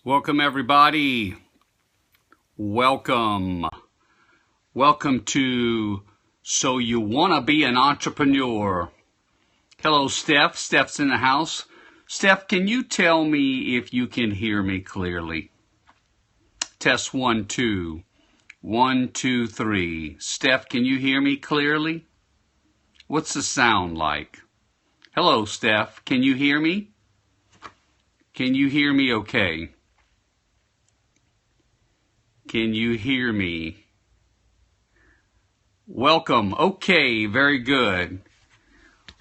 Welcome everybody. Welcome. Welcome to So You Want to Be an Entrepreneur. Hello Steph. Steph's in the house. Steph, can you tell me if you can hear me clearly? Test 1, 2. 1, 2, 3. Steph, can you hear me clearly? What's the sound like? Hello Steph. Can you hear me? Can you hear me okay? Can you hear me? Welcome. Okay, very good.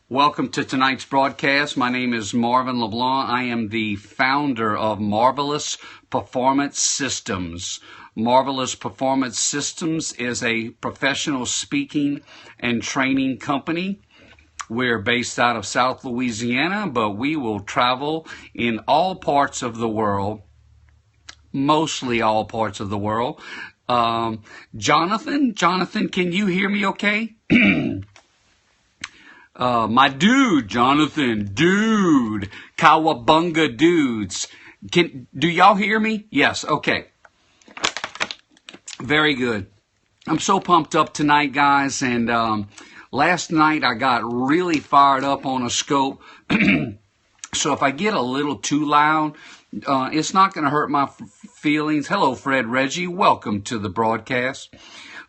Welcome to tonight's broadcast. My name is Marvin LeBlanc. I am the founder of Marvelous Performance Systems. Marvelous Performance Systems is a professional speaking and training company. We're based out of South Louisiana, but we will travel in all parts of the world. Mostly all parts of the world. Jonathan, can you hear me okay? My dude, Jonathan, dude, Kawabunga dudes. Do y'all hear me? Yes, okay. Very good. I'm so pumped up tonight, guys, and last night I got really fired up on a scope. So if I get a little too loud, it's not going to hurt my feelings. Hello, Fred Reggie. Welcome to the broadcast.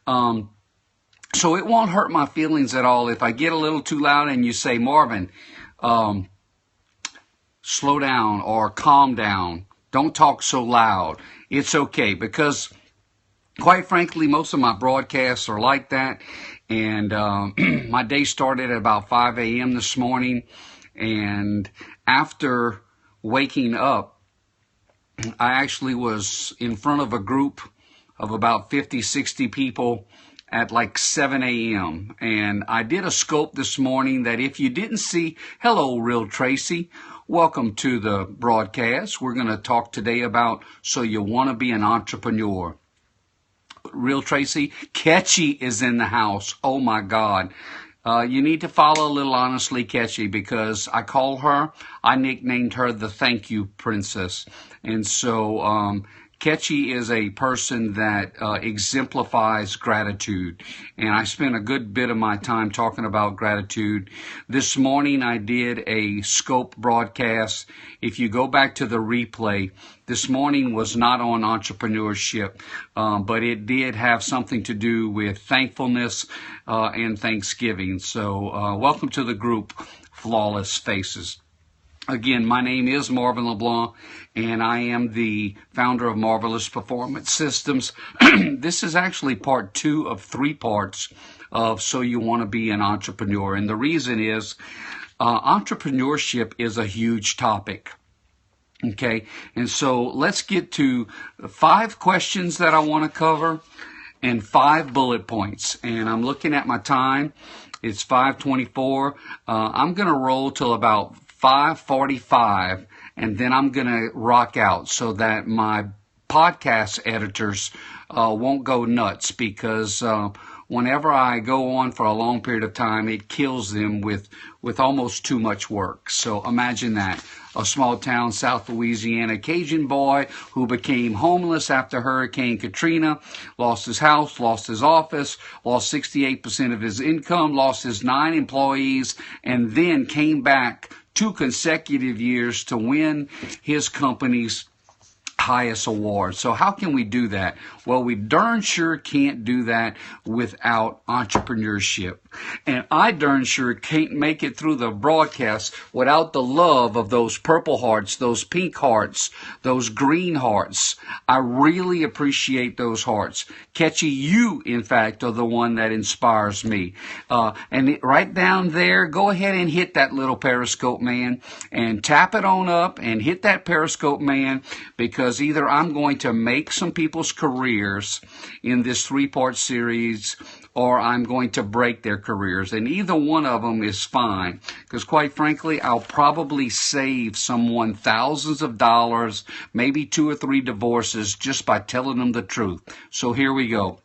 So it won't hurt my feelings at all if I get a little too loud and you say, Marvin, slow down or calm down. Don't talk so loud. It's okay because, quite frankly, most of my broadcasts are like that. And my day started at about 5 a.m. this morning. And after waking up, I actually was in front of a group of about 50, 60 people at like 7 a.m. And I did a scope this morning that if you didn't see, hello, Real Tracy. Welcome to the broadcast. We're going to talk today about So You Want to Be an Entrepreneur. Real Tracy, Catchy is in the house. Oh my God. You need to follow Little Honestly Catchy because I nicknamed her the Thank You Princess. And so Catchy is a person that exemplifies gratitude. And I spent a good bit of my time talking about gratitude. This morning I did a scope broadcast. If you go back to the replay, this morning was not on entrepreneurship, but it did have something to do with thankfulness and Thanksgiving. So welcome to the group, Flawless Faces. Again, my name is Marvin LeBlanc, and I am the founder of Marvelous Performance Systems. This is actually part 2 of 3 parts of So You Want to Be an Entrepreneur. And the reason is entrepreneurship is a huge topic. Okay, and so let's get to 5 questions that I want to cover and 5 bullet points. And I'm looking at my time. It's 5:24. I'm going to roll till about 5:45, and then I'm going to rock out so that my podcast editors won't go nuts because whenever I go on for a long period of time, it kills them with almost too much work. So imagine that. A small town, South Louisiana Cajun boy who became homeless after Hurricane Katrina, lost his house, lost his office, lost 68% of his income, lost his 9 employees, and then came back 2 consecutive years to win his company's highest award. So how can we do that? Well, we darn sure can't do that without entrepreneurship. And I darn sure can't make it through the broadcast without the love of those purple hearts, those pink hearts, those green hearts. I really appreciate those hearts. Catchy, you, in fact, are the one that inspires me. And right down there, go ahead and hit that little Periscope man and tap it on up and hit that Periscope man because either I'm going to make some people's careers in this 3-part series or I'm going to break their careers. And either one of them is fine because quite frankly, I'll probably save someone thousands of dollars, maybe 2 or 3 divorces just by telling them the truth. So here we go.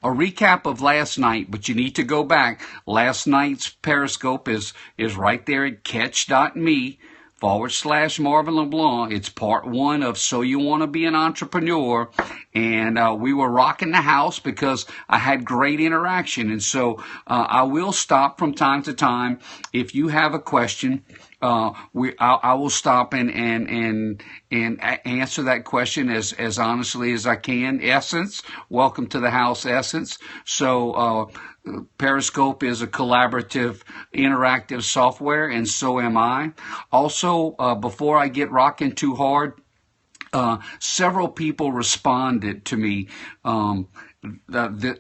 A recap of last night, but you need to go back. Last night's Periscope is right there at catch.me Marvin LeBlanc. It's part one of So You Want to Be an Entrepreneur. And we were rocking the house because I had great interaction. And so I will stop from time to time. If you have a question, I will stop and answer that question as honestly as I can. Essence, welcome to the house, Essence. So Periscope is a collaborative, interactive software, and so am I. Also, before I get rocking too hard, several people responded to me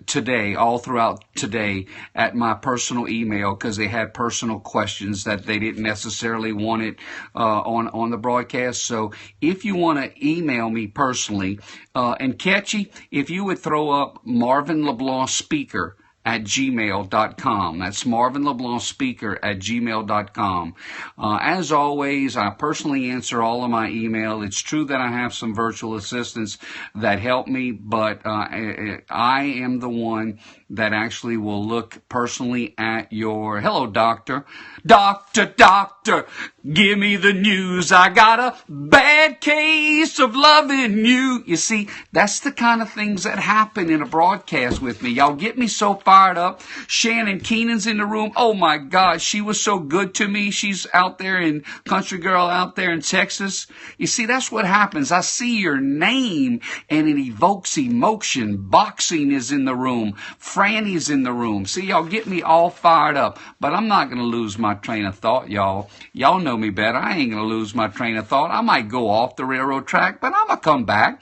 today, all throughout today, at my personal email because they had personal questions that they didn't necessarily want it on the broadcast. So if you want to email me personally, and Catchy, if you would throw up MarvinLeBlanc Speaker at gmail.com. That's MarvinLeBlanc Speaker at gmail.com. As always, I personally answer all of my email. It's true that I have some virtual assistants that help me, but I am the one that actually will look personally at your, hello, doctor. Doctor, give me the news. I got a bad case of loving you. You see, that's the kind of things that happen in a broadcast with me. Y'all get me so fired up. Shannon Keenan's in the room. Oh my God, she was so good to me. She's out there in Country Girl out there in Texas. You see, that's what happens. I see your name and it evokes emotion. Boxing is in the room. Franny's in the room. See, y'all get me all fired up, but I'm not going to lose my train of thought, y'all. Y'all know me better. I ain't going to lose my train of thought. I might go off the railroad track, but I'm going to come back.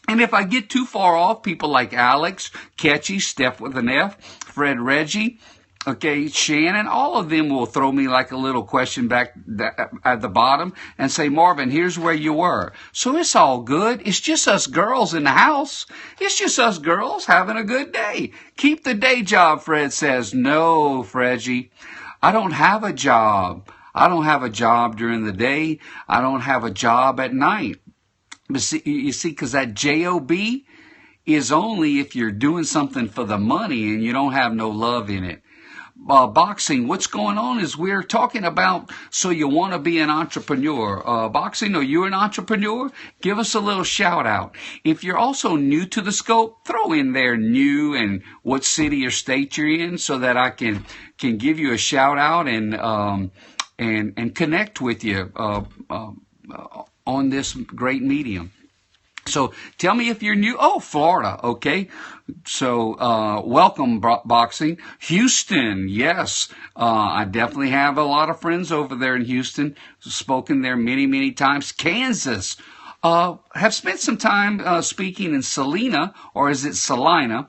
And if I get too far off, people like Alex, Catchy, Steph with an F, Fred Reggie, okay, Shannon, all of them will throw me like a little question back at the bottom and say, Marvin, here's where you were. So it's all good. It's just us girls in the house. It's just us girls having a good day. Keep the day job, Fred says. No, Fredgie, I don't have a job. I don't have a job during the day. I don't have a job at night. But see, you see, because that job is only if you're doing something for the money and you don't have no love in it. Boxing, what's going on is we're talking about, so you want to be an entrepreneur. Boxing, are you an entrepreneur? Give us a little shout out. If you're also new to the scope, throw in there new and what city or state you're in so that I can give you a shout out and connect with you on this great medium. So tell me if you're new. Oh, Florida. Okay. So, welcome, Boxing. Houston. Yes. I definitely have a lot of friends over there in Houston. Spoken there many, many times. Kansas. Have spent some time, speaking in Salina, or is it Salina?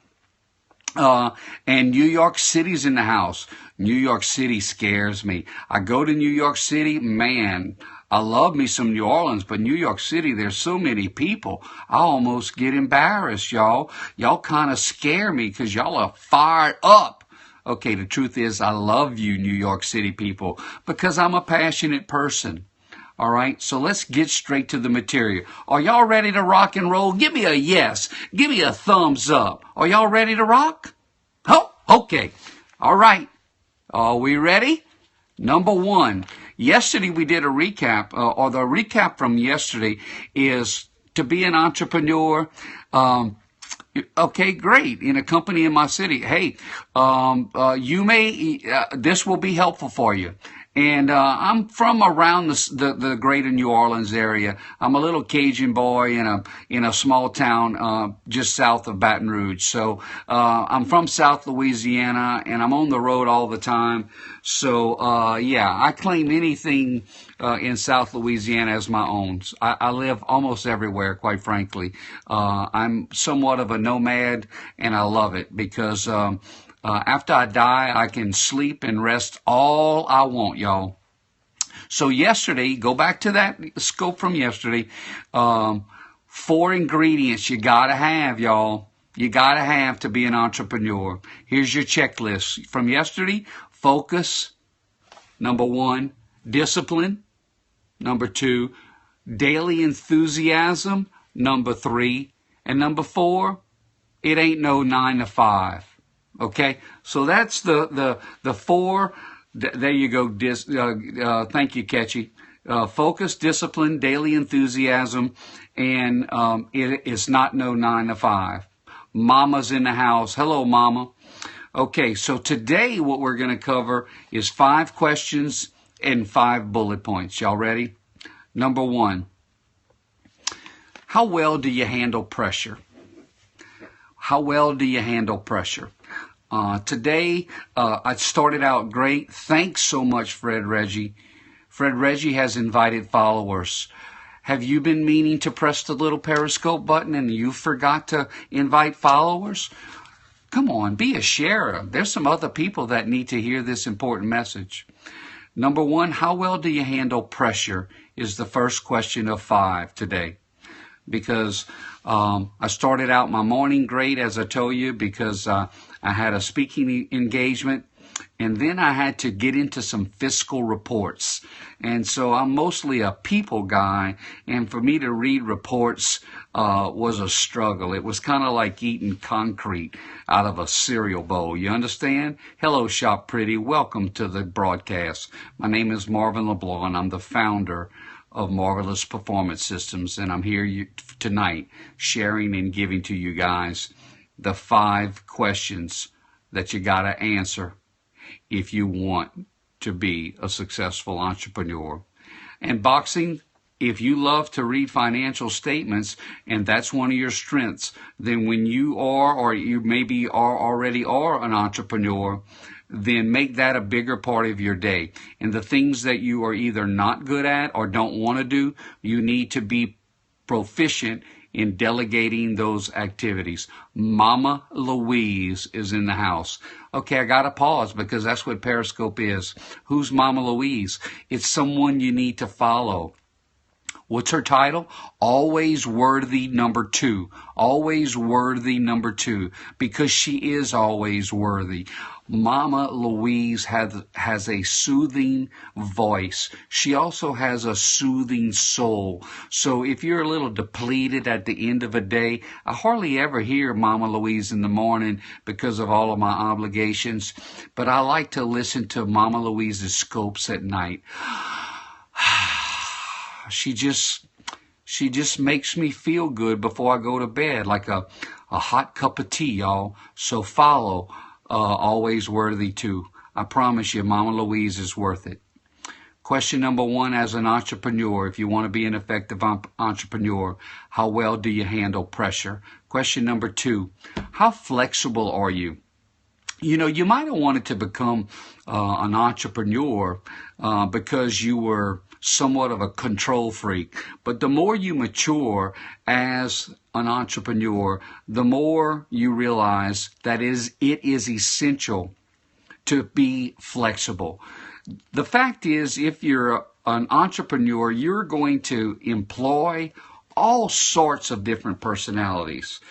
And New York City's in the house. New York City scares me. I go to New York City, man, I love me some New Orleans, but New York City, there's so many people. I almost get embarrassed, y'all. Y'all kind of scare me because y'all are fired up. Okay, the truth is I love you, New York City people, because I'm a passionate person. All right, so let's get straight to the material. Are y'all ready to rock and roll? Give me a yes. Give me a thumbs up. Are y'all ready to rock? Oh, okay. All right. Are we ready? Number one. Yesterday we did a recap, or the recap from yesterday is to be an entrepreneur. Okay, great. In a company in my city. Hey, you may, this will be helpful for you. And I'm from around the greater New Orleans area. I'm a little Cajun boy in a small town just south of Baton Rouge. So I'm from South Louisiana, and I'm on the road all the time. So yeah, I claim anything in South Louisiana as my own. I live almost everywhere, quite frankly. I'm somewhat of a nomad, and I love it because after I die, I can sleep and rest all I want, y'all. So yesterday, go back to that scope from yesterday. 4 ingredients you gotta have, y'all. You gotta have to be an entrepreneur. Here's your checklist from yesterday. Focus. Number 1, discipline. Number 2, daily enthusiasm. Number 3, and number 4, it ain't no 9 to 5. Okay, so that's the 4. There you go. Thank you, Catchy. Focus, discipline, daily enthusiasm, and it is not no 9 to 5. Mama's in the house. Hello, Mama. Okay, so today what we're going to cover is 5 questions and 5 bullet points. Y'all ready? Number 1, how well do you handle pressure? How well do you handle pressure? Today, I started out great. Thanks so much, Fred Reggie. Fred Reggie has invited followers. Have you been meaning to press the little Periscope button and you forgot to invite followers? Come on, be a sharer. There's some other people that need to hear this important message. Number 1, how well do you handle pressure is the first question of 5 today. Because I started out my morning great, as I told you, because I had a speaking engagement. And then I had to get into some fiscal reports. And so I'm mostly a people guy. And for me to read reports was a struggle. It was kind of like eating concrete out of a cereal bowl. You understand? Hello, Shop Pretty. Welcome to the broadcast. My name is Marvin LeBlanc, and I'm the founder of Marvelous Performance Systems. And I'm here tonight sharing and giving to you guys the 5 questions that you got to answer if you want to be a successful entrepreneur. And boxing, if you love to read financial statements and that's one of your strengths, then when you are, or you maybe already are an entrepreneur, then make that a bigger part of your day. And the things that you are either not good at or don't want to do, you need to be proficient in delegating those activities. Mama Louise is in the house. Okay, I got to pause because that's what Periscope is. Who's Mama Louise? It's someone you need to follow. What's her title? Always Worthy number 2. Always Worthy number 2. Because she is always worthy. Mama Louise has a soothing voice. She also has a soothing soul. So if you're a little depleted at the end of a day, I hardly ever hear Mama Louise in the morning because of all of my obligations. But I like to listen to Mama Louise's scopes at night. She just makes me feel good before I go to bed, like a hot cup of tea, y'all. So follow Always Worthy too. I promise you, Mama Louise is worth it. Question number 1, as an entrepreneur, if you want to be an effective entrepreneur, how well do you handle pressure? Question number 2, how flexible are you? You know, you might have wanted to become an entrepreneur because you were somewhat of a control freak. But the more you mature as an entrepreneur, the more you realize that it is essential to be flexible. The fact is, if you're an entrepreneur, you're going to employ all sorts of different personalities.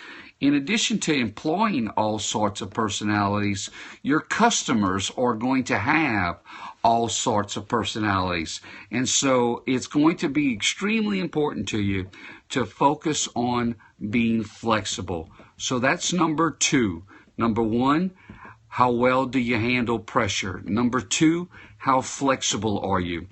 In addition to employing all sorts of personalities, your customers are going to have all sorts of personalities. And so it's going to be extremely important to you to focus on being flexible. So that's number 2. Number 1, how well do you handle pressure? Number 2, how flexible are you?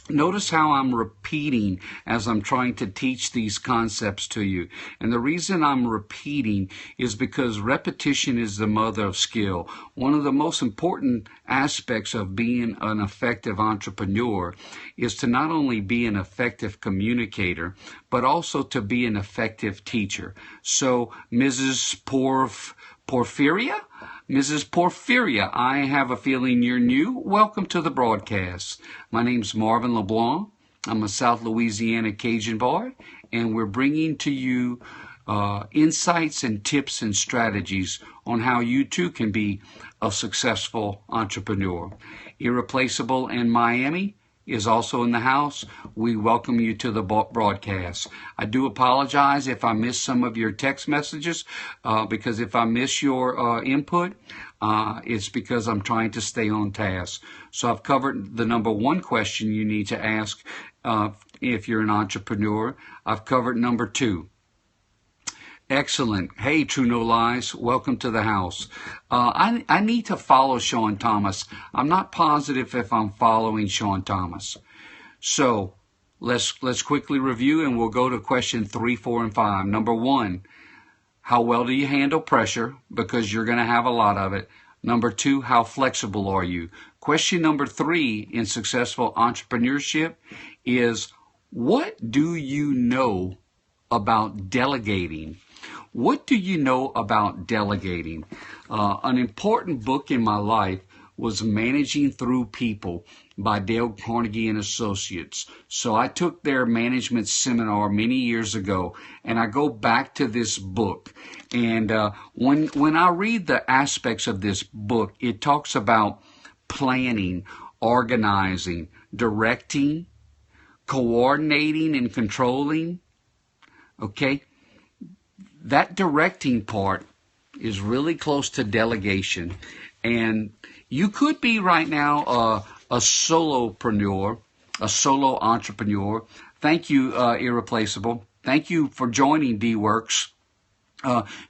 Notice how I'm repeating as I'm trying to teach these concepts to you. And the reason I'm repeating is because repetition is the mother of skill. One of the most important aspects of being an effective entrepreneur is to not only be an effective communicator, but also to be an effective teacher. So, Mrs. Porphyria? Mrs. Porphyria, I have a feeling you're new. Welcome to the broadcast. My name's Marvin LeBlanc. I'm a South Louisiana Cajun boy, and we're bringing to you insights and tips and strategies on how you too can be a successful entrepreneur. Irreplaceable in Miami is also in the house. We welcome you to the broadcast. I do apologize if I miss some of your text messages, because if I miss your input, it's because I'm trying to stay on task. So I've covered the number 1 question you need to ask if you're an entrepreneur. I've covered number 2. Excellent. Hey, True No Lies, welcome to the house. I need to follow Sean Thomas. I'm not positive if I'm following Sean Thomas. So let's quickly review, and we'll go to question 3, 4, and 5. Number 1, how well do you handle pressure? Because you're going to have a lot of it. Number 2, how flexible are you? Question number 3 in successful entrepreneurship is, what do you know about delegating? What do you know about delegating? An important book in my life was Managing Through People by Dale Carnegie and Associates. So I took their management seminar many years ago, and I go back to this book. And when I read the aspects of this book, it talks about planning, organizing, directing, coordinating, and controlling. Okay? That directing part is really close to delegation. And you could be right now a solopreneur, a solo entrepreneur. Thank you, Irreplaceable. Thank you for joining D-Works.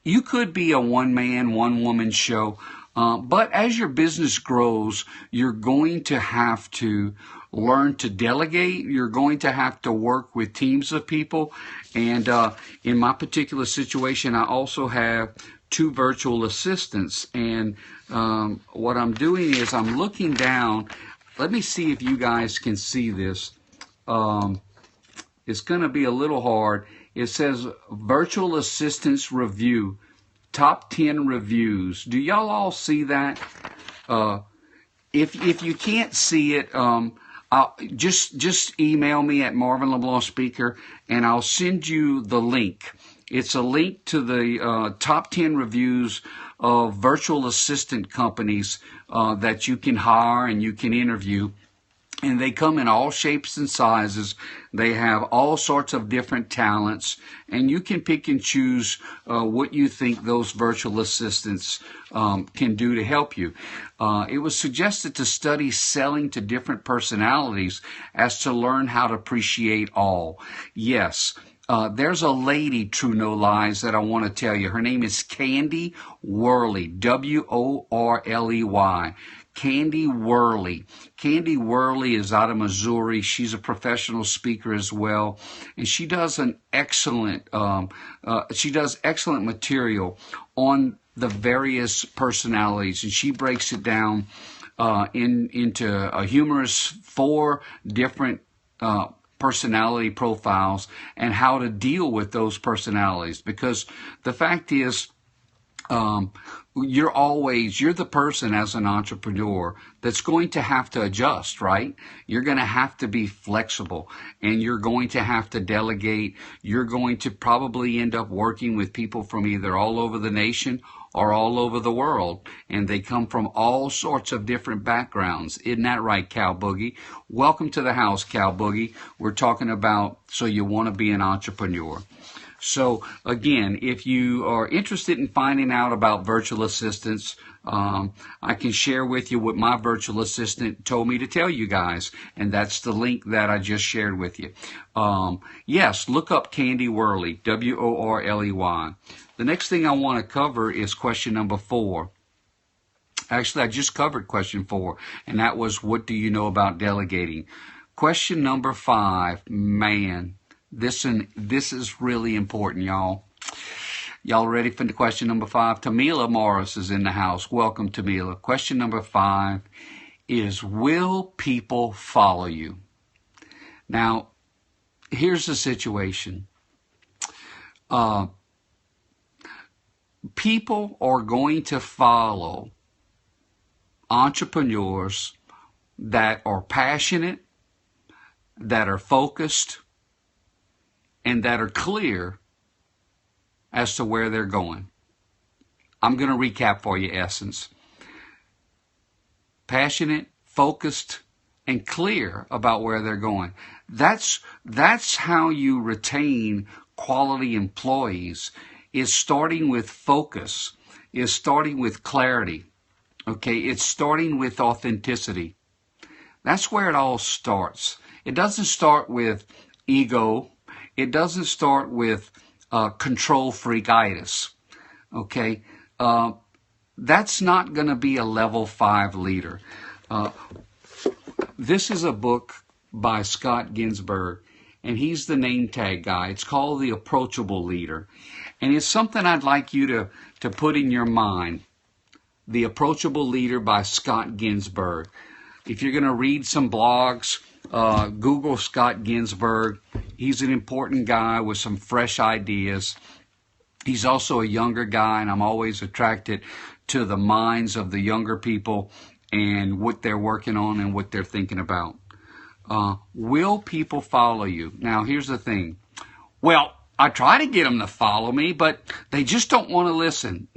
You could be a one-man, one-woman show. But as your business grows, you're going to have to learn to delegate. You're going to have to work with teams of people. And in my particular situation, I also have 2 virtual assistants. And what I'm doing is I'm looking down. Let me see if you guys can see this. It's going to be a little hard. It says Virtual Assistants Review, Top 10 Reviews. Do y'all all see that? If you can't see it, just email me at MarvinLeBlanc Speaker, and I'll send you the link. It's a link to the top 10 reviews of virtual assistant companies that you can hire and you can interview. And they come in all shapes and sizes. They have all sorts of different talents, and you can pick and choose what you think those virtual assistants can do to help you. It was suggested to study selling to different personalities as to learn how to appreciate all. Yes. There's a lady, True No Lies, that I want to tell you. Her name is Candy Worley, W-O-R-L-E-Y. Candy Worley. Candy Worley is out of Missouri. She's a professional speaker as well, and she does an excellent material on the various personalities, and she breaks it down into a humorous 4 different personality profiles and how to deal with those personalities. Because the fact is, you're the person as an entrepreneur that's going to have to adjust, right? You're going to have to be flexible, and you're going to have to delegate. You're going to probably end up working with people from either all over the nation or all over the world, and they come from all sorts of different backgrounds. Isn't that right, Cal Boogie? Welcome to the house, Cal Boogie. We're talking about so you want to be an entrepreneur. So again, if you are interested in finding out about virtual assistants, I can share with you what my virtual assistant told me to tell you guys, and that's the link that I just shared with you. Yes, look up Candy Worley, W-O-R-L-E-Y. The next thing I want to cover is question number 4. Actually, I just covered question 4, and that was, what do you know about delegating? Question number 5, man. This is really important, y'all. Y'all ready for the question number 5? Tamila Morris is in the house. Welcome, Tamila. Question number 5 is, will people follow you? Now, here's the situation. People are going to follow entrepreneurs that are passionate, that are focused, and that are clear as to where they're going. I'm going to recap for you, Essence. Passionate, focused, and clear about where they're going. That's how you retain quality employees, is starting with focus, is starting with clarity. Okay, it's starting with authenticity. That's where it all starts. It doesn't start with ego. It doesn't start with control freakitis, okay? That's not going to be a level 5 leader. This is a book by Scott Ginsberg, and he's the name tag guy. It's called The Approachable Leader, and it's something I'd like you to put in your mind. The Approachable Leader by Scott Ginsberg. If you're going to read some blogs, Google Scott Ginsberg. He's an important guy with some fresh ideas. He's also a younger guy, and I'm always attracted to the minds of the younger people and what they're working on and what they're thinking about. Will people follow you? Now, here's the thing. Well, I try to get them to follow me, but they just don't want to listen.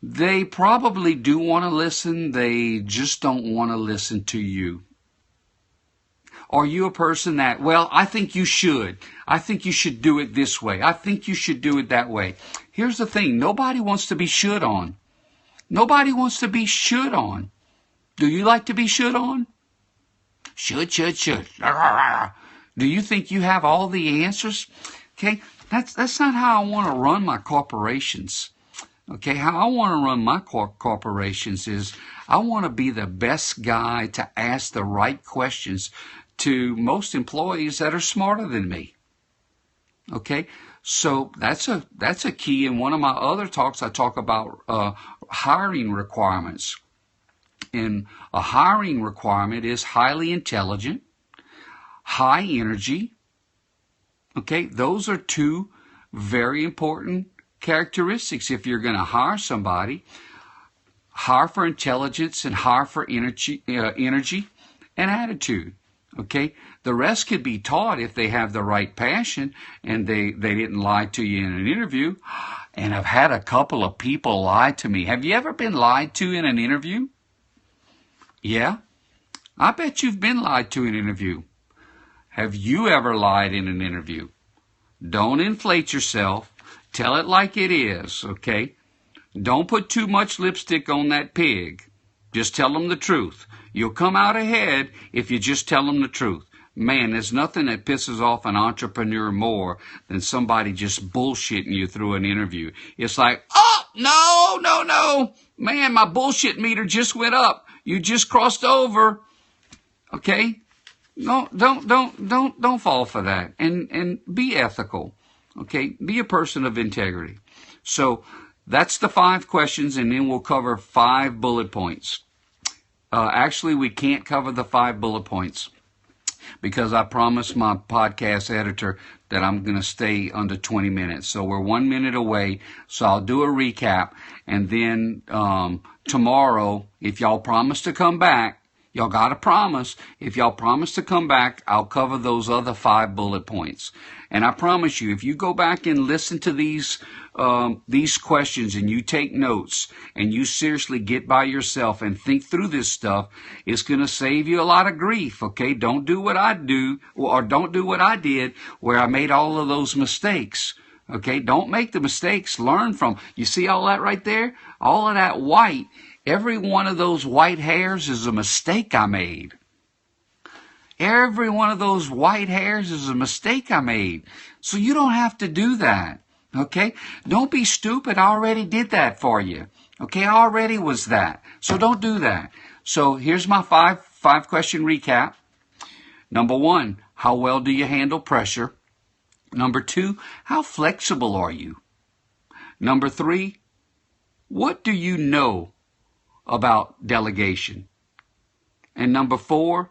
They probably do want to listen. They just don't want to listen to you. Are you a person that, well, I think you should. I think you should do it this way. I think you should do it that way. Here's the thing. Nobody wants to be should on. Nobody wants to be should on. Do you like to be should on? Should. Do you think you have all the answers? Okay, that's not how I want to run my corporations. Okay, how I want to run my corporations is I want to be the best guy to ask the right questions to most employees that are smarter than me. Okay, so that's a key. In one of my other talks, I talk about hiring requirements. And a hiring requirement is highly intelligent, high energy. Okay, those are two very important characteristics. If you're going to hire somebody, hire for intelligence and hire for energy and attitude. Okay, the rest could be taught if they have the right passion and they didn't lie to you in an interview. And I've had a couple of people lie to me. Have you ever been lied to in an interview? Yeah, I bet you've been lied to in an interview. Have you ever lied in an interview? Don't inflate yourself. Tell it like it is, okay? Don't put too much lipstick on that pig. Just tell them the truth. You'll come out ahead if you just tell them the truth. Man, there's nothing that pisses off an entrepreneur more than somebody just bullshitting you through an interview. It's like, oh, no. Man, my bullshit meter just went up. You just crossed over. Okay? No, don't fall for that. And be ethical. Okay? Be a person of integrity. So that's the 5 questions, and then we'll cover 5 bullet points. Actually, we can't cover the 5 bullet points because I promised my podcast editor that I'm going to stay under 20 minutes. So we're 1 minute away. So I'll do a recap. And then tomorrow, if y'all promise to come back, y'all got to promise. If y'all promise to come back, I'll cover those other 5 bullet points. And I promise you, if you go back and listen to these questions and you take notes and you seriously get by yourself and think through this stuff, it's going to save you a lot of grief, okay? Don't do what I do, or don't do what I did where I made all of those mistakes, okay? Don't make the mistakes. Learn from. You see all that right there? All of that white, every one of those white hairs is a mistake I made. Every one of those white hairs is a mistake I made. So you don't have to do that. Okay? Don't be stupid. I already did that for you. Okay? I already was that. So don't do that. So here's my 5 question recap. Number 1, how well do you handle pressure? Number 2, how flexible are you? Number 3, what do you know about delegation? And number 4,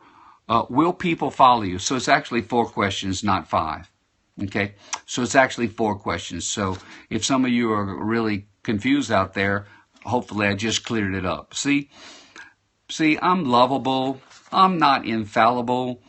will people follow you? So it's actually 4 questions, not 5. Okay, so it's actually 4 questions. So if some of you are really confused out there, hopefully I just cleared it up. See, I'm lovable. I'm not infallible.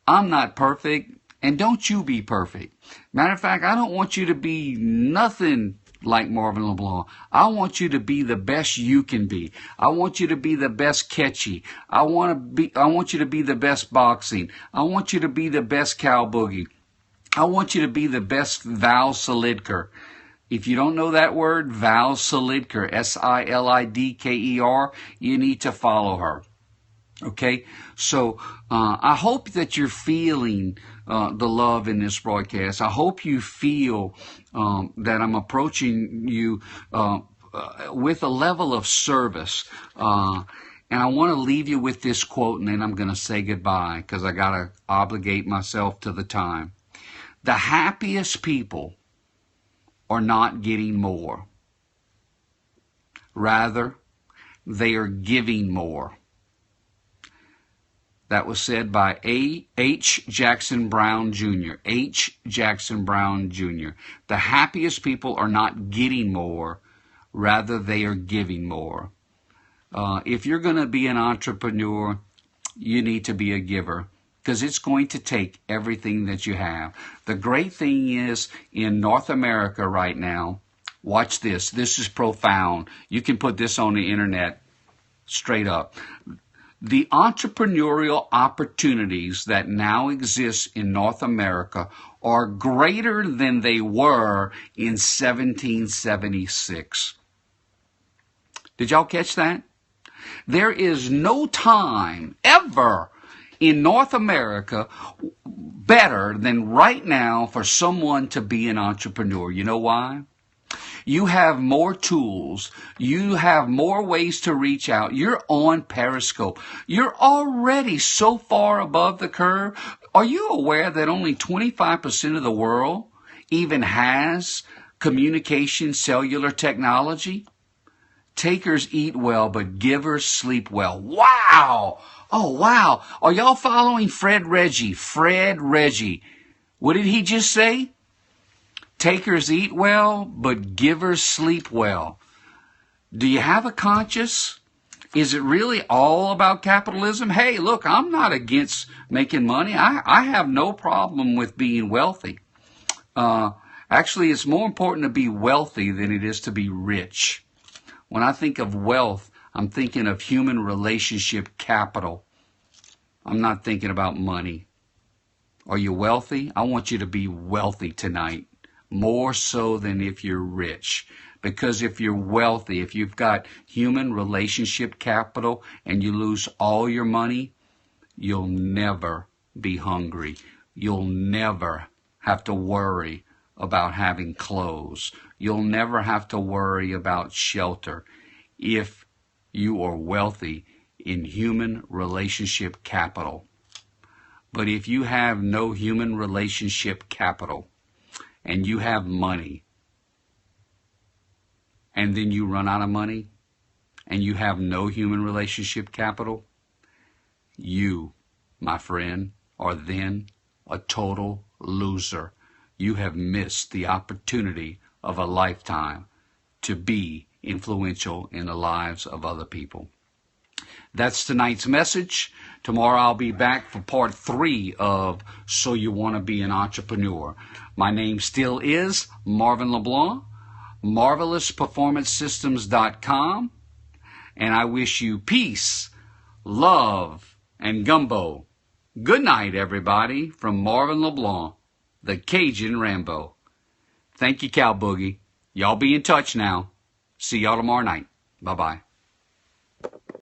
I'm not perfect. And don't you be perfect. Matter of fact, I don't want you to be nothing like Marvin LeBlanc. I want you to be the best you can be. I want you to be the best catchy. I want you to be the best boxing. I want you to be the best cow boogie. I want you to be the best Val Silidker. If you don't know that word, Val Silidker, Silidker, you need to follow her. Okay? So I hope that you're feeling the love in this broadcast. I hope you feel that I'm approaching you with a level of service. And I want to leave you with this quote, and then I'm going to say goodbye because I got to obligate myself to the time. The happiest people are not getting more. Rather, they are giving more. That was said by H. Jackson Brown Jr. H. Jackson Brown Jr. The happiest people are not getting more. Rather, they are giving more. If you're going to be an entrepreneur, you need to be a giver because it's going to take everything that you have. The great thing is in North America right now, watch this. This is profound. You can put this on the internet straight up. The entrepreneurial opportunities that now exist in North America are greater than they were in 1776. Did y'all catch that? There is no time ever in North America better than right now for someone to be an entrepreneur. You know why? You have more tools. You have more ways to reach out. You're on Periscope. You're already so far above the curve. Are you aware that only 25% of the world even has communication cellular technology? Takers eat well, but givers sleep well. Wow! Oh, wow. Are y'all following Fred Reggie? Fred Reggie. What did he just say? Takers eat well, but givers sleep well. Do you have a conscience? Is it really all about capitalism? Hey, look, I'm not against making money. I have no problem with being wealthy. Actually, it's more important to be wealthy than it is to be rich. When I think of wealth, I'm thinking of human relationship capital. I'm not thinking about money. Are you wealthy? I want you to be wealthy tonight. More so than if you're rich. Because if you're wealthy, if you've got human relationship capital and you lose all your money, you'll never be hungry. You'll never have to worry about having clothes. You'll never have to worry about shelter if you are wealthy in human relationship capital. But if you have no human relationship capital, and you have money, and then you run out of money, and you have no human relationship capital, you, my friend, are then a total loser. You have missed the opportunity of a lifetime to be influential in the lives of other people. That's tonight's message. Tomorrow I'll be back for part 3 of So You Want to Be an Entrepreneur. My name still is Marvin LeBlanc, MarvelousPerformanceSystems.com, and I wish you peace, love, and gumbo. Good night, everybody, from Marvin LeBlanc, the Cajun Rambo. Thank you, Cow Boogie. Y'all be in touch now. See y'all tomorrow night. Bye-bye.